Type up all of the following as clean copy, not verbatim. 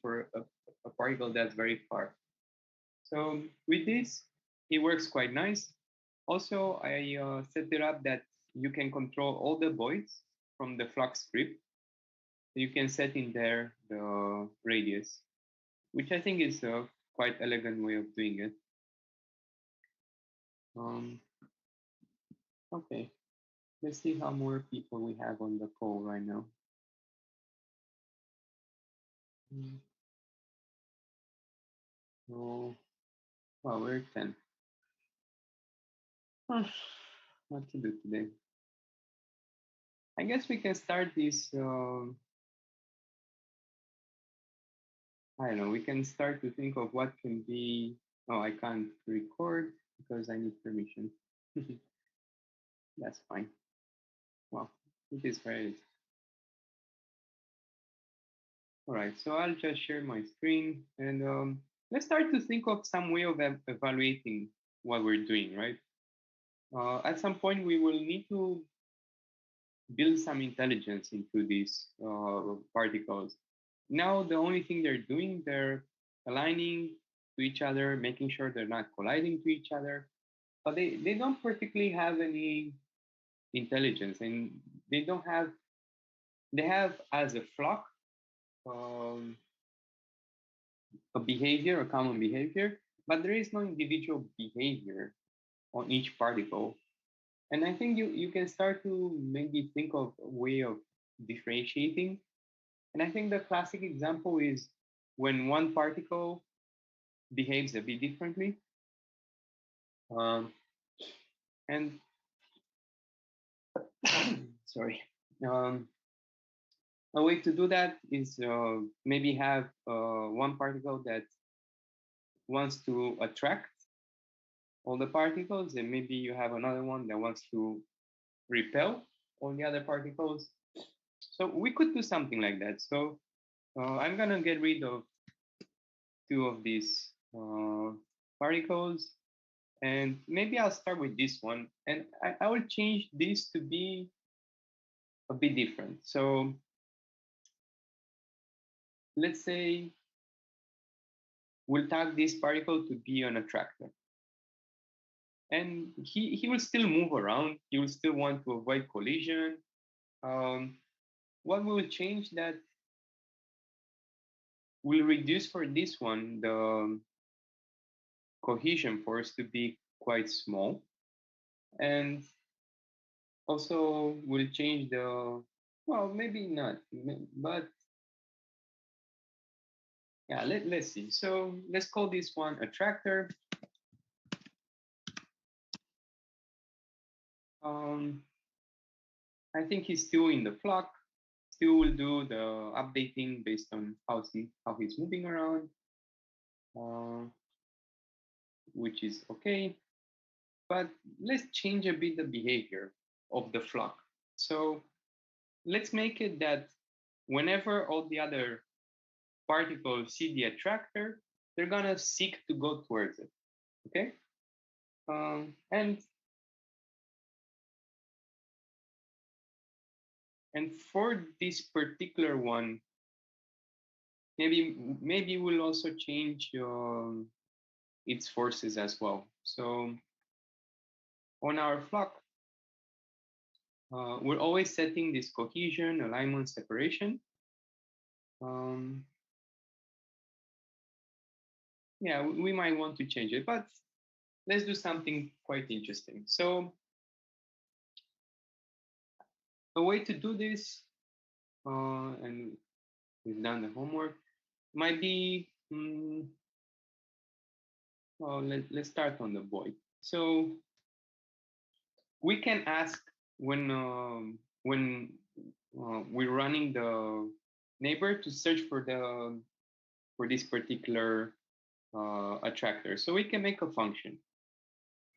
for a particle that's very far. So with this, it works quite nice. Also, I set it up that you can control all the voids from the flux script. You can set in there the radius, which I think is a quite elegant way of doing it. Um, okay, let's see how more people we have on the call right now. So, well, we're 10. What to do today? I guess we can start this. I don't know. We can start to think of what can be. Oh, I can't record because I need permission. That's fine. Well, it is what it is. All right. So I'll just share my screen and let's start to think of some way of evaluating what we're doing. Right. At some point, we will need to build some intelligence into these particles. Now, the only thing they're doing, they're aligning to each other, making sure they're not colliding to each other, but they don't particularly have any intelligence, and they don't have, they have as a flock um, a behavior, a common behavior, but there is no individual behavior on each particle. And I think you can start to maybe think of a way of differentiating. And I think the classic example is when one particle behaves a bit differently. Um, and sorry, um, a way to do that is maybe have one particle that wants to attract all the particles, and maybe you have another one that wants to repel all the other particles. So we could do something like that. So I'm gonna get rid of two of these particles. And maybe I'll start with this one. And I will change this to be a bit different. So let's say we'll tag this particle to be an attractor. And he will still move around. He will still want to avoid collision. What will change that will reduce for this one the cohesion force to be quite small. And also will change the, well, maybe not, but yeah, let's see. So let's call this one attractor. I think he's still in the flock, still will do the updating based on how he's moving around, uh, which is okay. But let's change a bit the behavior of the flock. So let's make it that whenever all the other particles see the attractor, they're gonna seek to go towards it. Okay, and for this particular one, maybe we'll also change its forces as well. So on our flock, we're always setting this cohesion, alignment, separation. Um, yeah, we might want to change it, but let's do something quite interesting. So a way to do this, and we've done the homework, might be, well, let's start on the void. So we can ask when we're running the neighbor to search for this particular attractor. So we can make a function,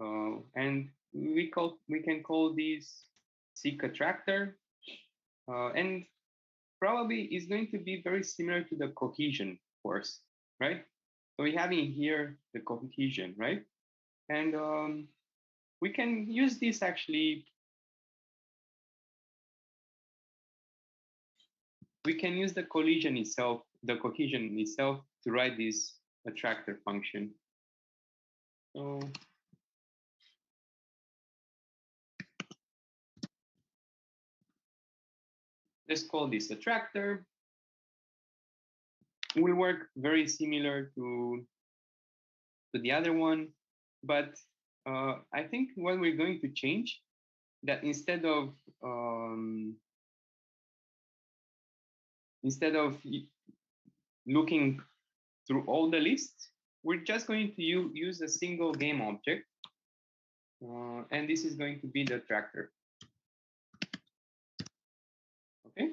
and we can call this seek attractor, and probably is going to be very similar to the cohesion force, right? So we have in here the cohesion, right? And we can use this actually. We can use the collision itself the cohesion itself to write this attractor function. So let's call this attractor. Will work very similar to the other one, but I think what we're going to change that instead of looking through all the lists, we're just going to use a single game object, and this is going to be the attractor. Okay.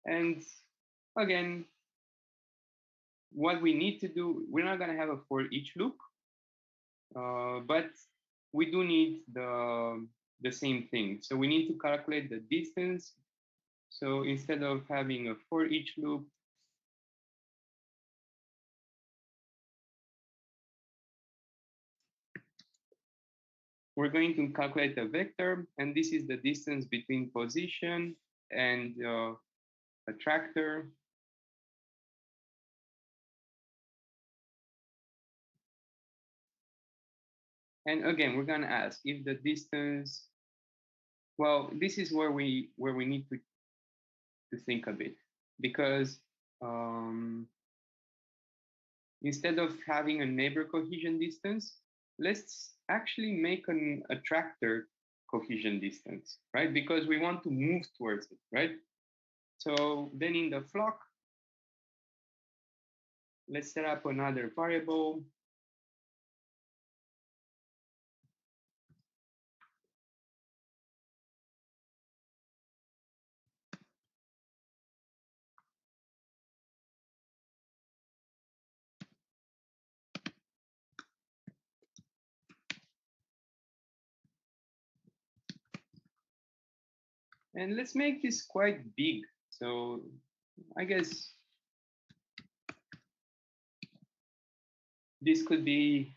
And again, what we need to do, we're not going to have a for each loop, but we do need the same thing. So we need to calculate the distance. So instead of having a for each loop, we're going to calculate the vector, and this is the distance between position and attractor. And again, we're going to ask if the distance, well, this is where we need to think a bit, because instead of having a neighbor cohesion distance, let's actually make an attractor cohesion distance, right? Because we want to move towards it, right? So then in the flock, let's set up another variable. And let's make this quite big. So I guess this could be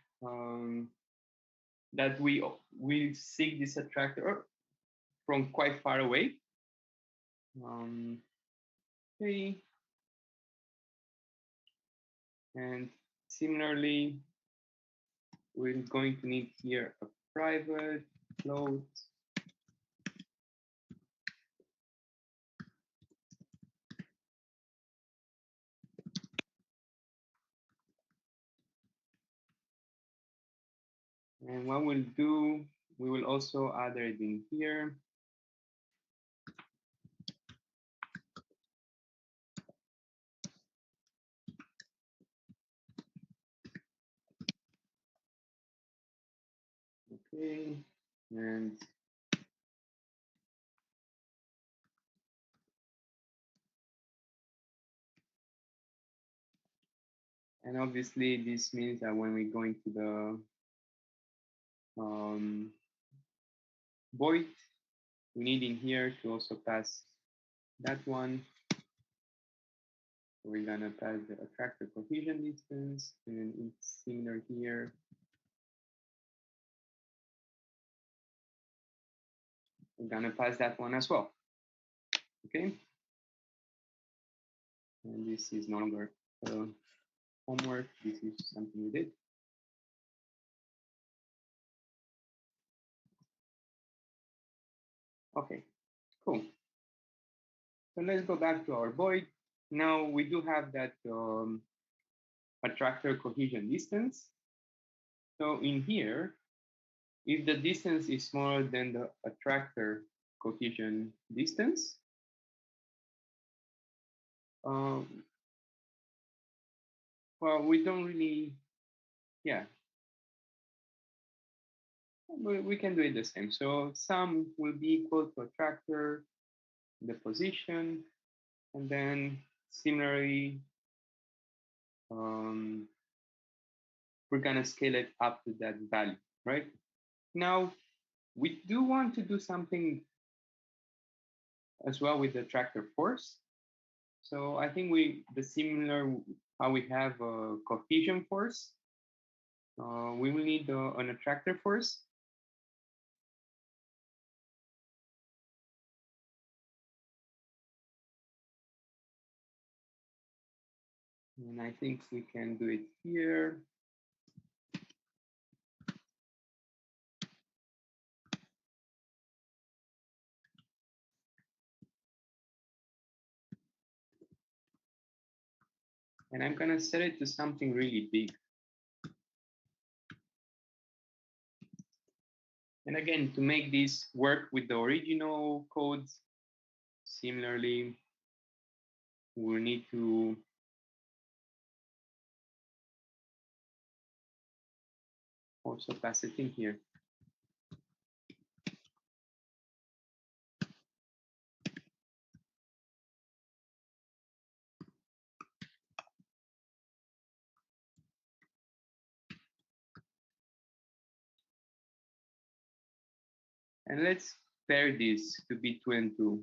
that we seek this attractor from quite far away. Okay. And similarly, we're going to need here a private float. And what we'll do, we will also add it in here. Okay, and obviously this means that when we go into the void, we need in here to also pass that one. So we're gonna pass the attractor cohesion distance, and then it's similar here. We're gonna pass that one as well. Okay. And this is no longer homework. This is something we did. Okay, cool. So let's go back to our void. Now we do have that attractor cohesion distance. So in here, if the distance is smaller than the attractor cohesion distance, well, we don't really, yeah, we can do it the same. So sum will be equal to attractor, the position, and then similarly, we're gonna scale it up to that value, right? Now, we do want to do something as well with the attractor force. So I think the similar how we have a cohesion force, we will need an attractor force. And I think we can do it here. And I'm gonna set it to something really big. And again, to make this work with the original codes, similarly, we'll need to also pass it in here. And let's pair this to be 2 and 2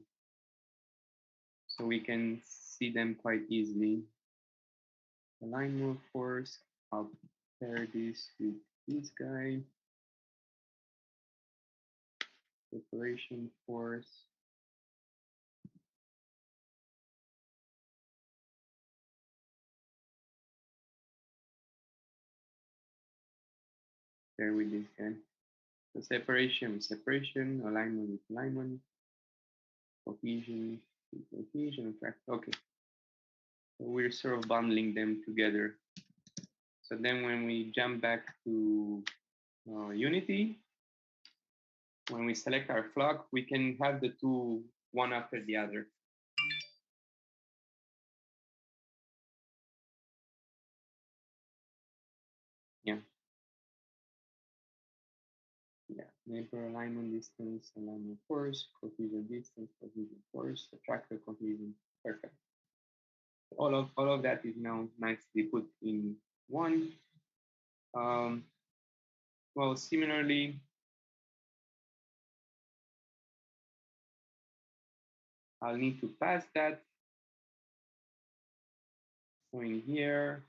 so we can see them quite easily. Align move force, I'll pair this with this guy. Separation force. Pair with this guy. So separation with separation, alignment with alignment, cohesion with cohesion. Okay. So we're sort of bundling them together. So then when we jump back to Unity, when we select our flock, we can have the two one after the other. Yeah. Yeah. Neighbor alignment distance, alignment force, cohesion distance, cohesion force, attractor cohesion. Perfect. All of that is now nicely put in one. Well, similarly, I'll need to pass that. So in here,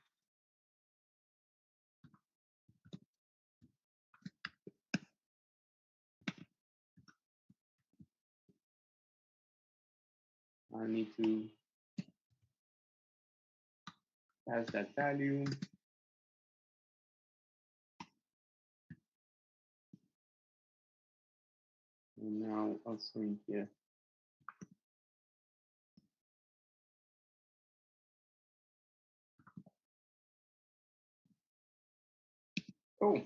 I need to pass that value. And now also in here. Oh,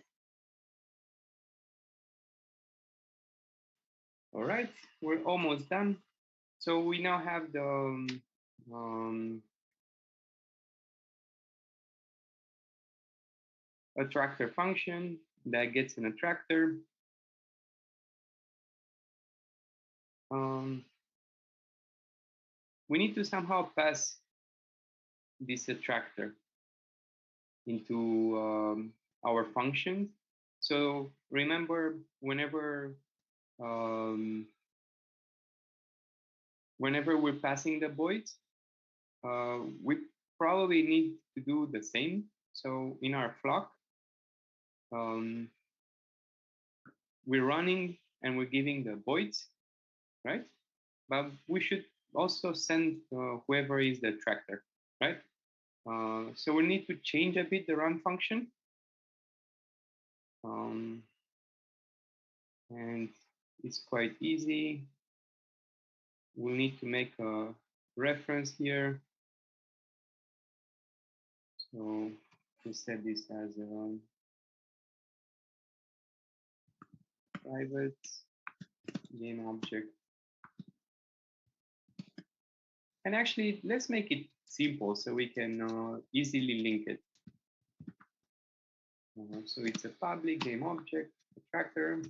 all right, we're almost done. So we now have the attractor function that gets an attractor. We need to somehow pass this attractor into our functions. So remember, um, whenever we're passing the voids, we probably need to do the same. So in our flock, we're running and we're giving the voids, right? But we should also send whoever is the attractor, right? So we need to change a bit the run function. And it's quite easy. We'll need to make a reference here. So we set this as a private game object. And actually, let's make it simple so we can easily link it. So it's a public game object, attractor.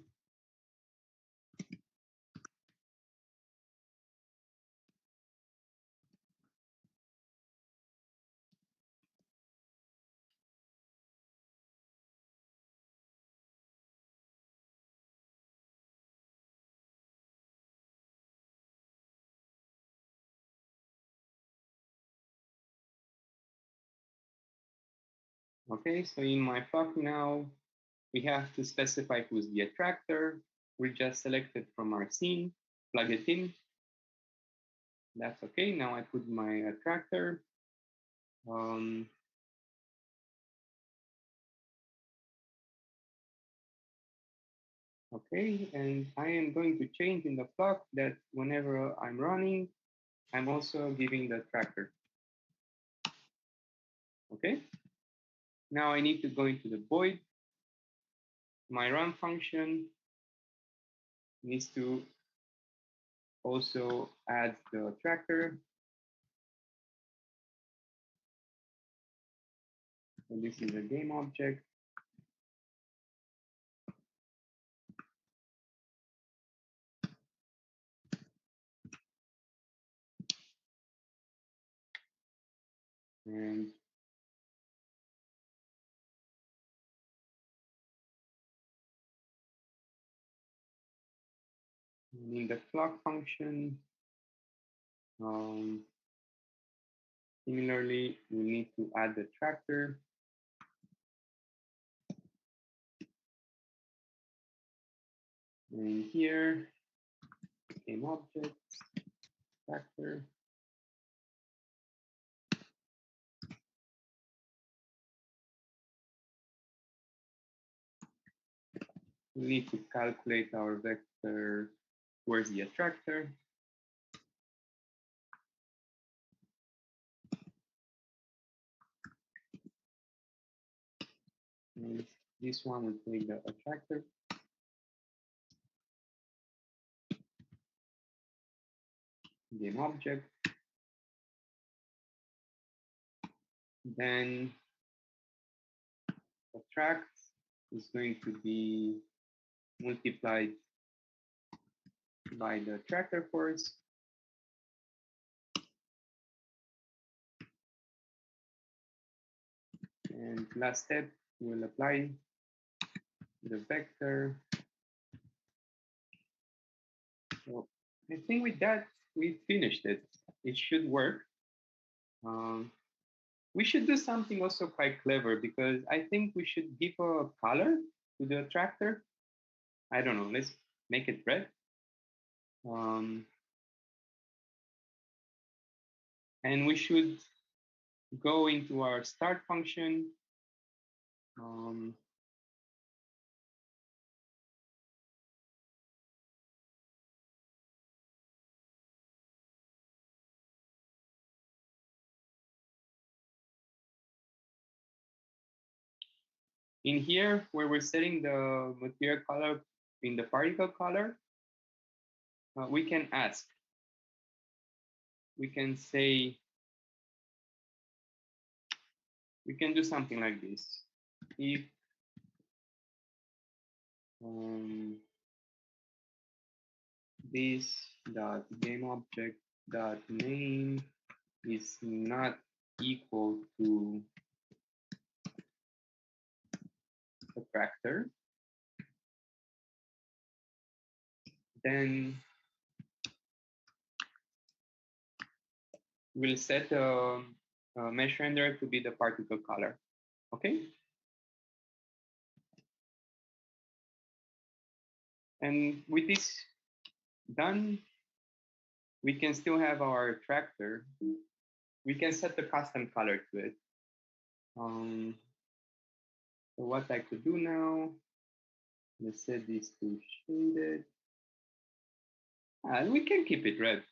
Okay, so in my flock now, we have to specify who's the attractor. We just selected from our scene, plug it in. That's okay. Now I put my attractor. Um, okay, and I am going to change in the plot that whenever I'm running, I'm also giving the tracker. Okay, now I need to go into the void. My run function needs to also add the tracker. So this is a game object. And in the clock function, similarly, we need to add the tracker. And here, game object, tracker. We need to calculate our vector towards the attractor. And this one will take the attractor. Game object. Then attract is going to be multiplied by the attractor force. And last step, we'll apply the vector. So I think with that, we finished it. It should work. We should do something also quite clever because I think we should give a color to the attractor. I don't know, let's make it red. And we should go into our start function. In here, where we're setting the material color in the particle color, we can ask. We can say, we can do something like this. If this dot game object dot name is not equal to attractor, then we'll set the mesh render to be the particle color. Okay. And with this done, we can still have our tractor. We can set the custom color to it. So what I could do now, let's set this to shaded. And we can keep it red.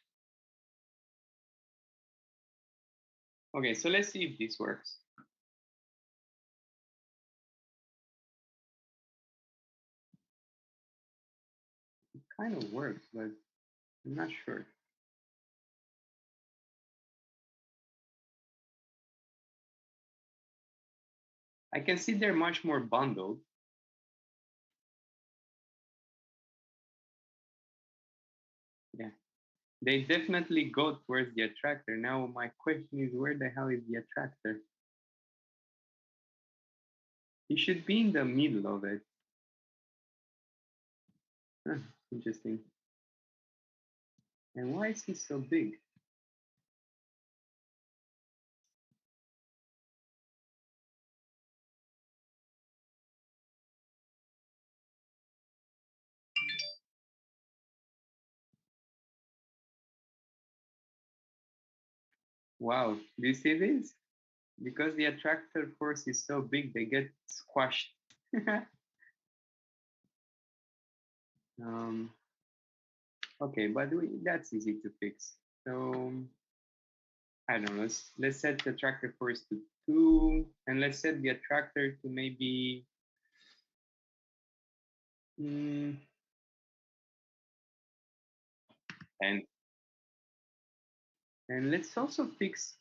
Okay, so let's see if this works. It kind of works, but I'm not sure. I can see they're much more bundled. Yeah, they definitely go towards the attractor. Now my question is, where the hell is the attractor? He should be in the middle of it. Huh, interesting. And why is he so big? Wow, do you see this? because the attractor force is so big, they get squashed. um, okay, but that's easy to fix. So I don't know. Let's set the attractor force to 2, and let's set the attractor to maybe 10. And let's also fix,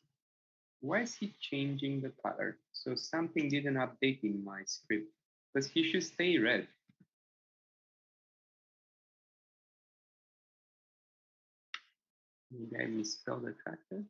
why is he changing the color? So something didn't update in my script, because he should stay red. Maybe I misspelled attractor.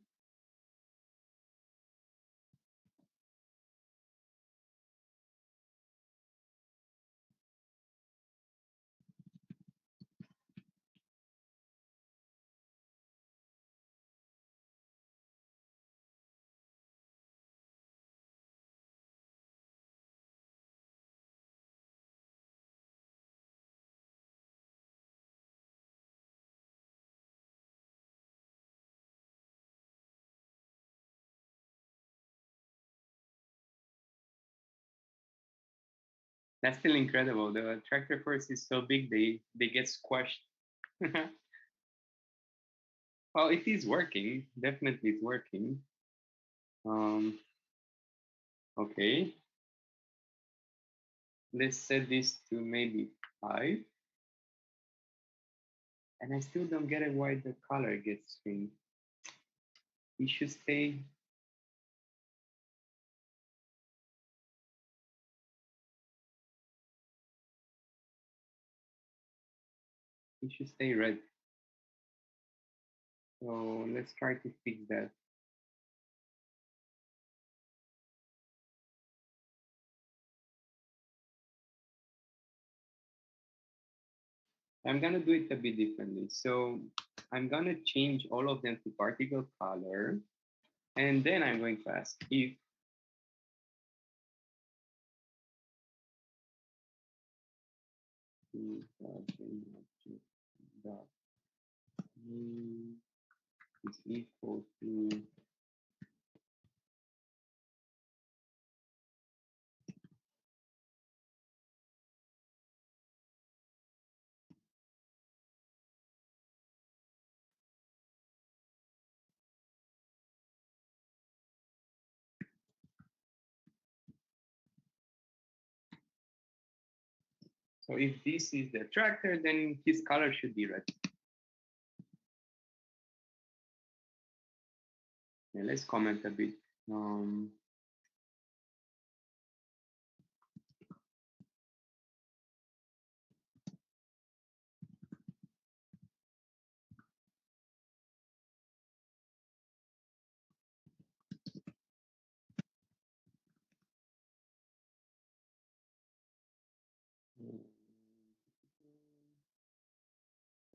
That's still incredible. The attractor force is so big, they get squashed. Well, it is working. Definitely it's working. Um, okay. Let's set this to maybe 5. And I still don't get it why the color gets changed. It should stay. It should stay red. So let's try to fix that. I'm gonna do it a bit differently. So I'm gonna change all of them to particle color, and then I'm going to ask if dot is equal to. So if this is the attractor, then his color should be red. Yeah, let's comment a bit. Um,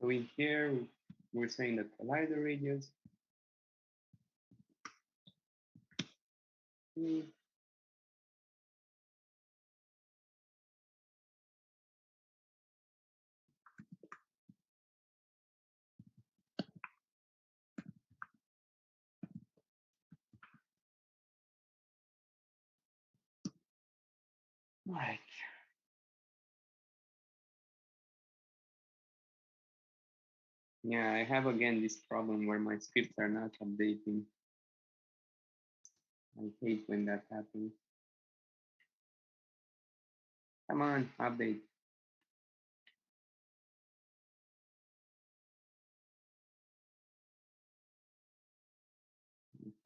so in here, we're saying the collider radius. Right. Yeah, I have again this problem where my scripts are not updating. I hate when that happens. Come on, update.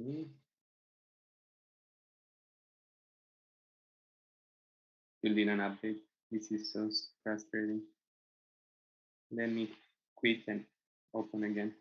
Okay. Still didn't update. This is so frustrating. Let me quit and open again.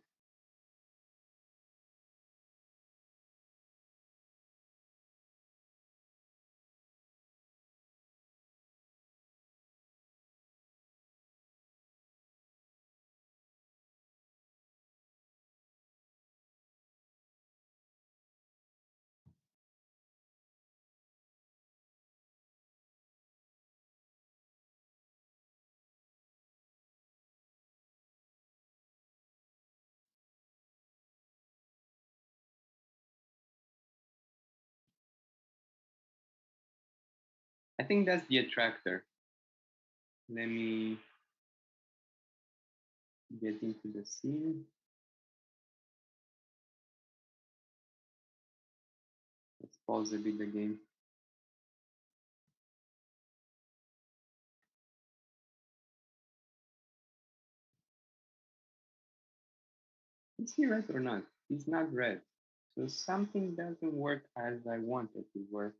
I think that's the attractor. Let me get into the scene. Let's pause a bit the game. Is he red or not? He's not red. So something doesn't work as I want it to work.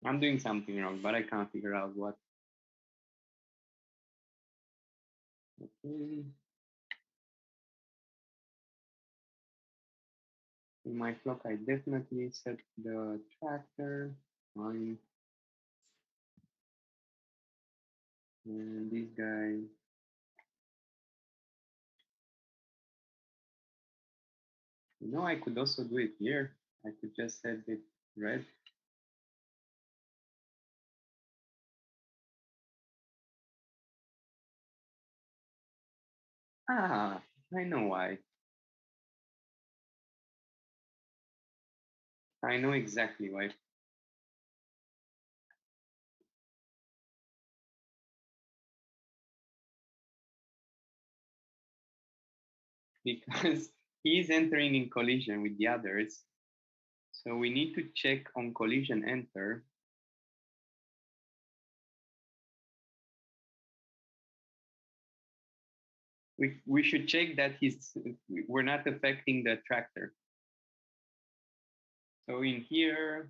I'm doing something wrong, but I can't figure out what. Okay. In my clock, I definitely set the tractor on. And this guy, I could also do it here. I could just set it red. Ah, I know why. I know exactly why. Because he's entering in collision with the others. So we need to check on collision enter. We should check that we're not affecting the tractor. So in here,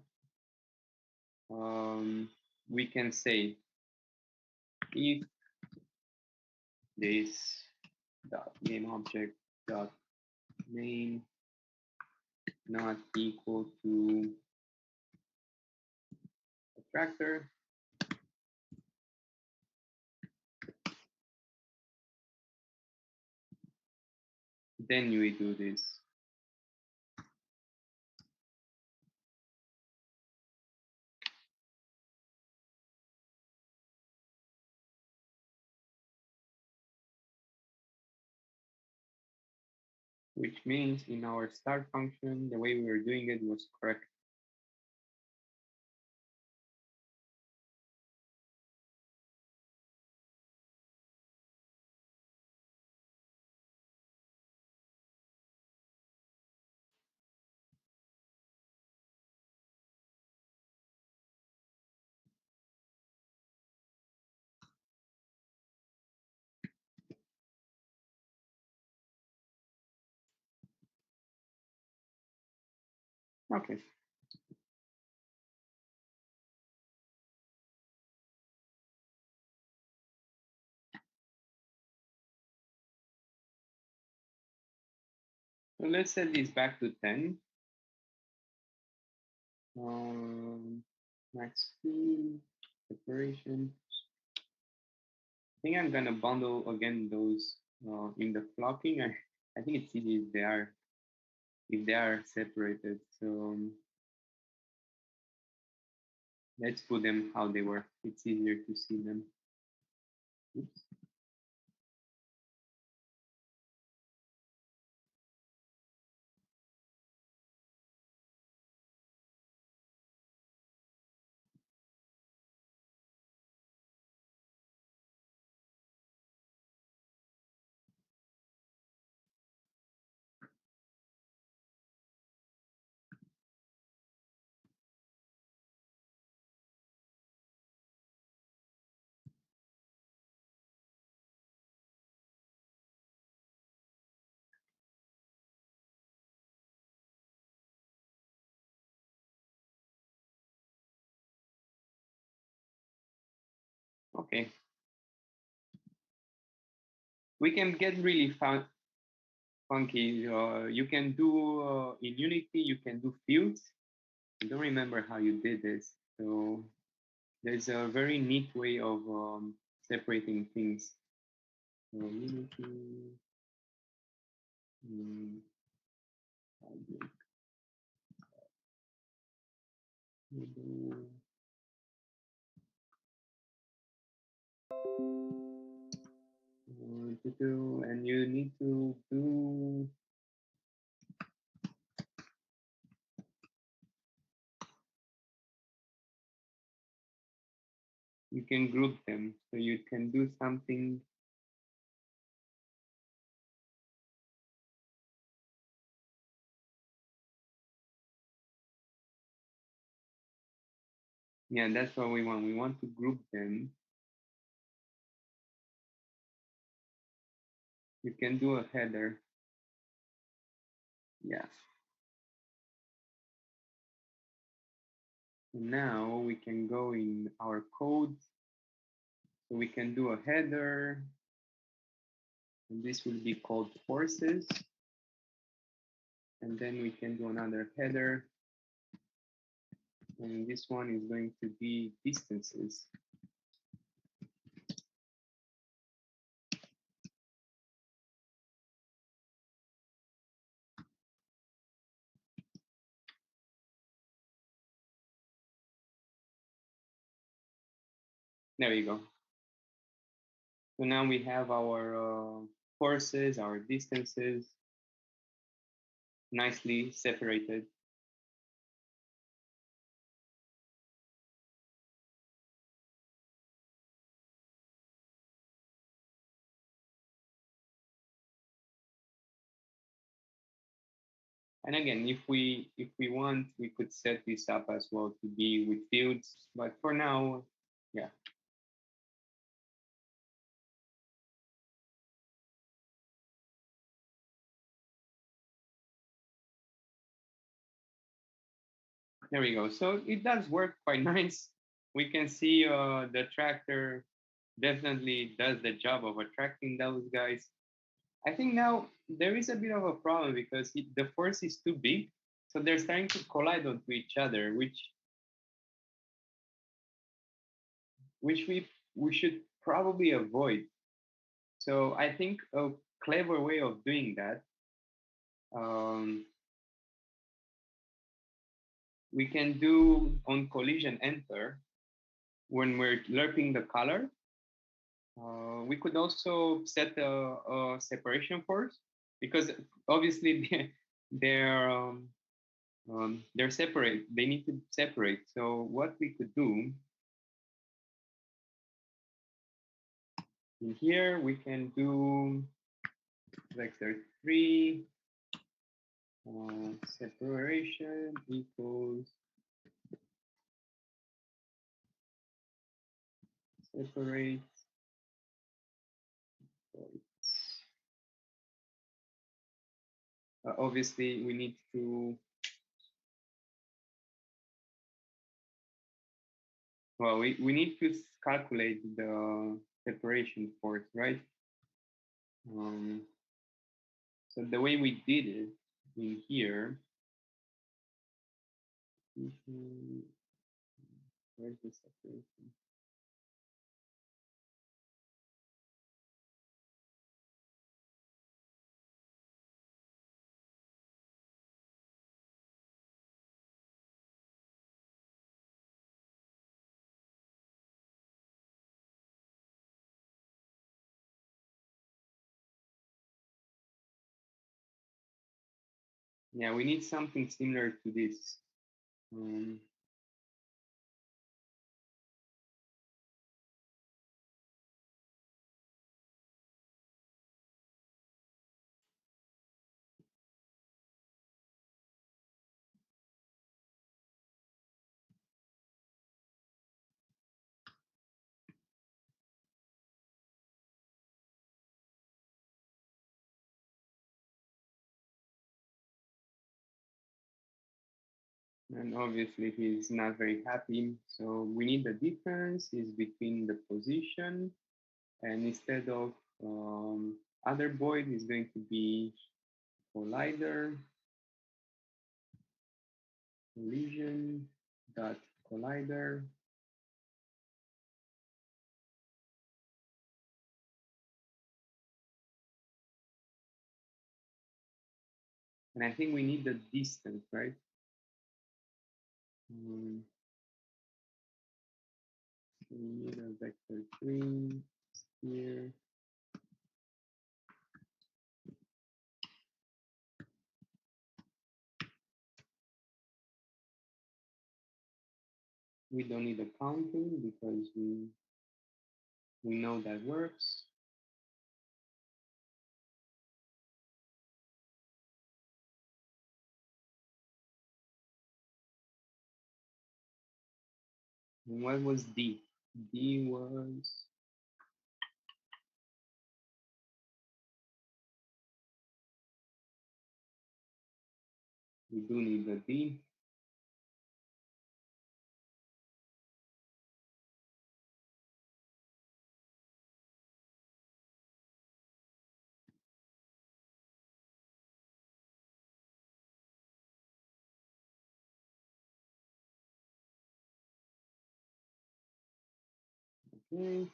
we can say if this dot game object dot name not equal to a tractor, then we do this. Which means in our start function, the way we were doing it was correct. Okay. So let's set this back to 10. Max speed, separation. I think I'm gonna bundle again those in the flocking. I think it's easy if they are separated. So let's put them how they were. It's easier to see them. Oops. Okay. We can get really funky. You can do in Unity, you can do fields. I don't remember how you did this. So there's a very neat way of separating things. So Unity, and you need to do you can group them. So you can do something. Yeah, that's what we want. We want to group them. You can do a header. Yeah. Now we can go in our code. So we can do a header. And this will be called forces. And then we can do another header. And this one is going to be distances. There you go. So now we have our forces, our distances nicely separated. And again, if we want, we could set this up as well to be with fields. But for now, yeah. There we go. So it does work quite nice. We can see the tractor definitely does the job of attracting those guys. I think now there is a bit of a problem because the force is too big. So they're starting to collide onto each other, which we should probably avoid. So I think a clever way of doing that, um, we can do on collision enter when we're lerping the color. We could also set a separation force because obviously they're separate. They need to separate. So what we could do in here, we can do vector 3 separation equals separate. Obviously, we need to, well, we need to calculate the separation force, right? So the way we did it in here, where's the separation? Yeah, we need something similar to this. Um, and obviously he's not very happy. So we need the difference is between the position and instead of other void is going to be collider collision dot collider. And I think we need the distance, right? We need a vector 3 here. We don't need accounting because we know that works. And what was D? D was, we do need the D. Okay.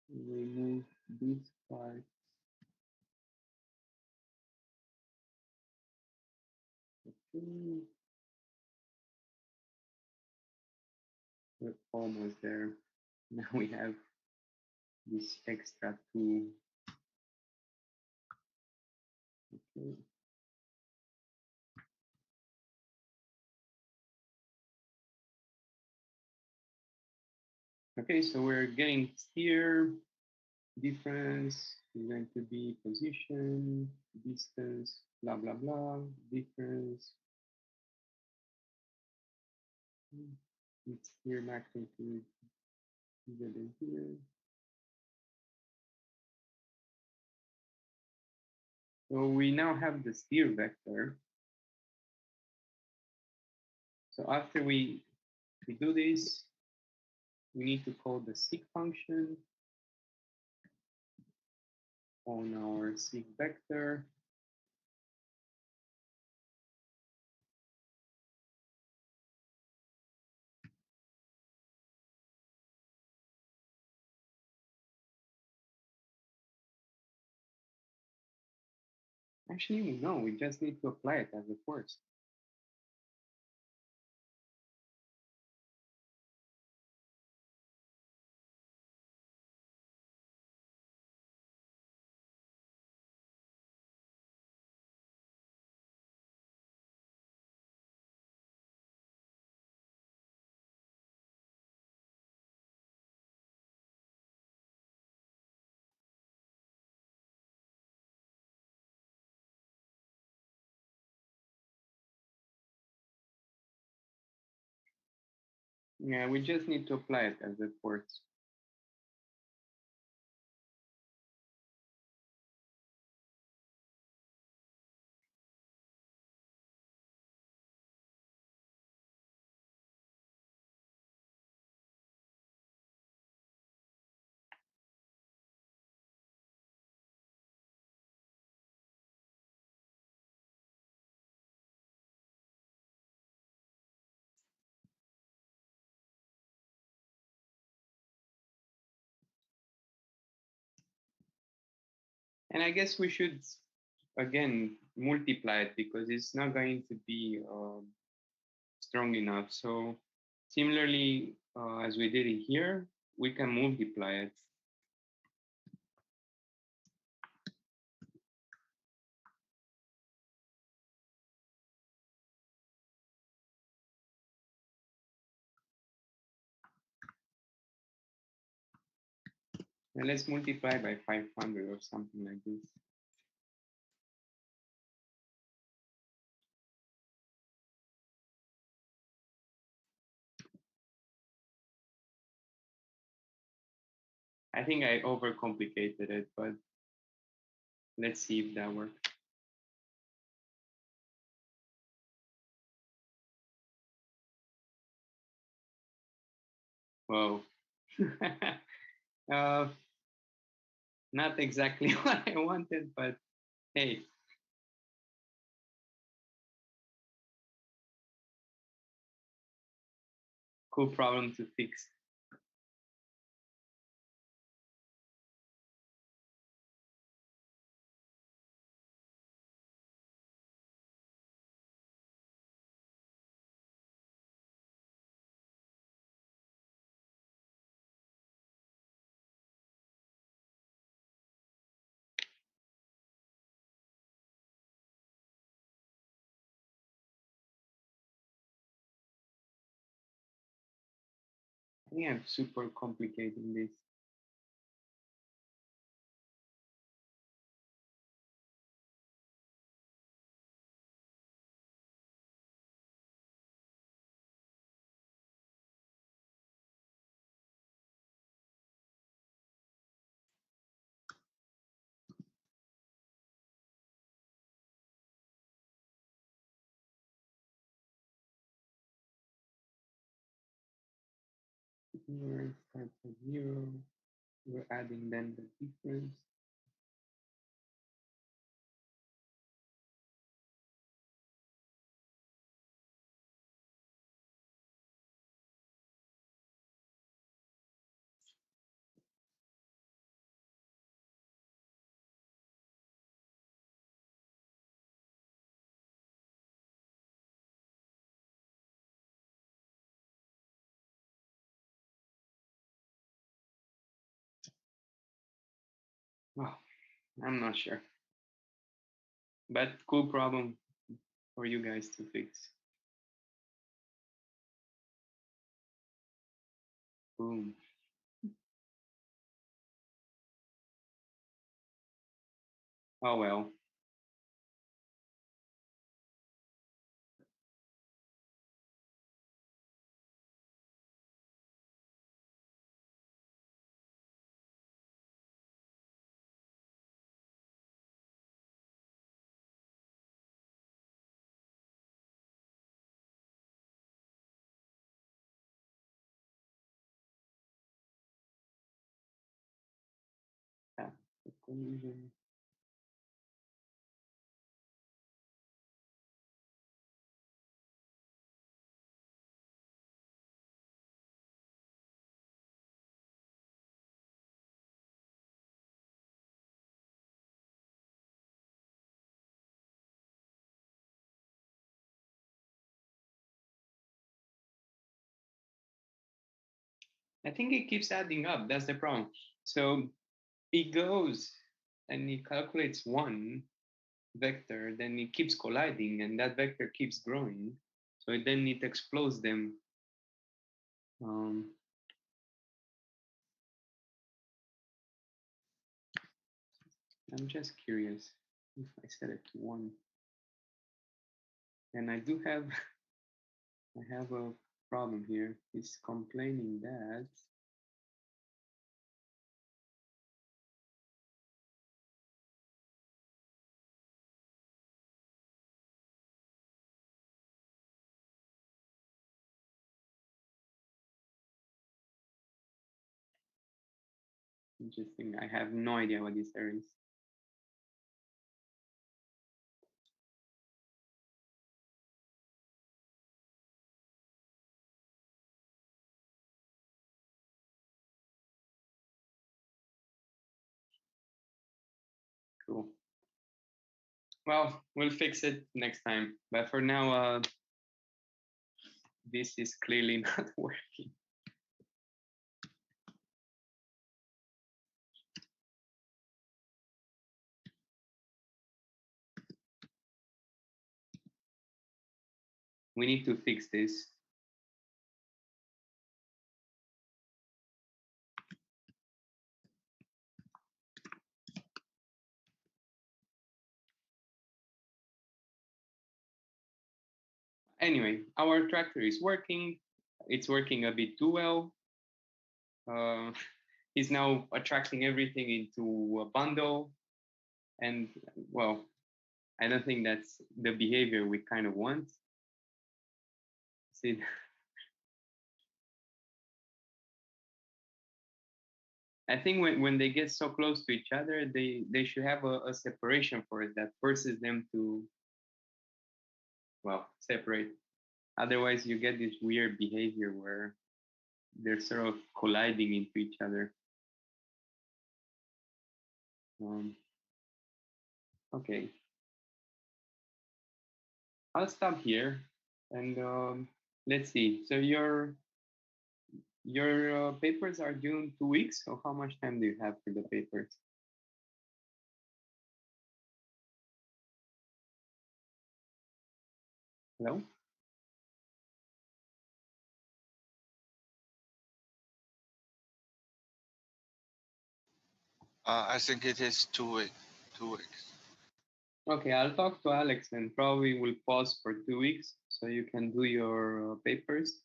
Remove this part. Okay. We're almost there. Now we have this extra two. Okay. Okay, so we're getting steer, difference is going to be position, distance, blah, blah, blah, difference. It's here magnitude bigger than here. So we now have the steer vector. So after we do this, we need to call the sig function on our sig vector. Actually, no, we just need to apply it as a force. Yeah, we just need to apply it as a force. And I guess we should, again, multiply it because it's not going to be strong enough. So similarly, as we did it here, we can multiply it. And let's multiply by 500 or something like this. I think I overcomplicated it, but let's see if that works. Whoa. uh, not exactly what I wanted, but hey. Cool problem to fix. I think I'm super complicating this. Here starts at 0. We're adding then the difference. Oh, I'm not sure, but cool problem for you guys to fix. Boom. Oh well. Yeah, the collision. I think it keeps adding up. That's the problem. So it goes and it calculates one vector, then it keeps colliding, and that vector keeps growing. So then it explodes them. Um, I'm just curious if I set it to 1. And I do have I have a problem here. It's complaining that interesting. I have no idea what this error is. Cool. Well, we'll fix it next time. But for now, this is clearly not working. We need to fix this. Anyway, our tractor is working. It's working a bit too well. Uh, he's now attracting everything into a bundle. And well, I don't think that's the behavior we kind of want. See, I think when they get so close to each other, they should have a separation for it that forces them to, well, separate. Otherwise, you get this weird behavior where they're sort of colliding into each other. Okay, I'll stop here and let's see. So your papers are due in 2 weeks. So how much time do you have for the papers? Hello? I think it is 2 weeks. 2 weeks. Okay, I'll talk to Alex and probably will pause for 2 weeks so you can do your papers.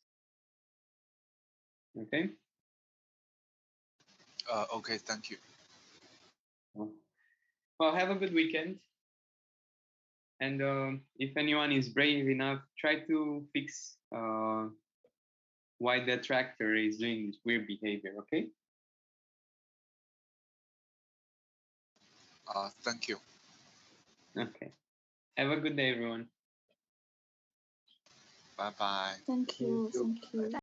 Okay. Okay, thank you. Well, have a good weekend. And if anyone is brave enough, try to fix why the tractor is doing this weird behavior. Okay. Thank you. Okay. Have a good day, everyone. Bye bye. Thank Thank you. you. Thank you.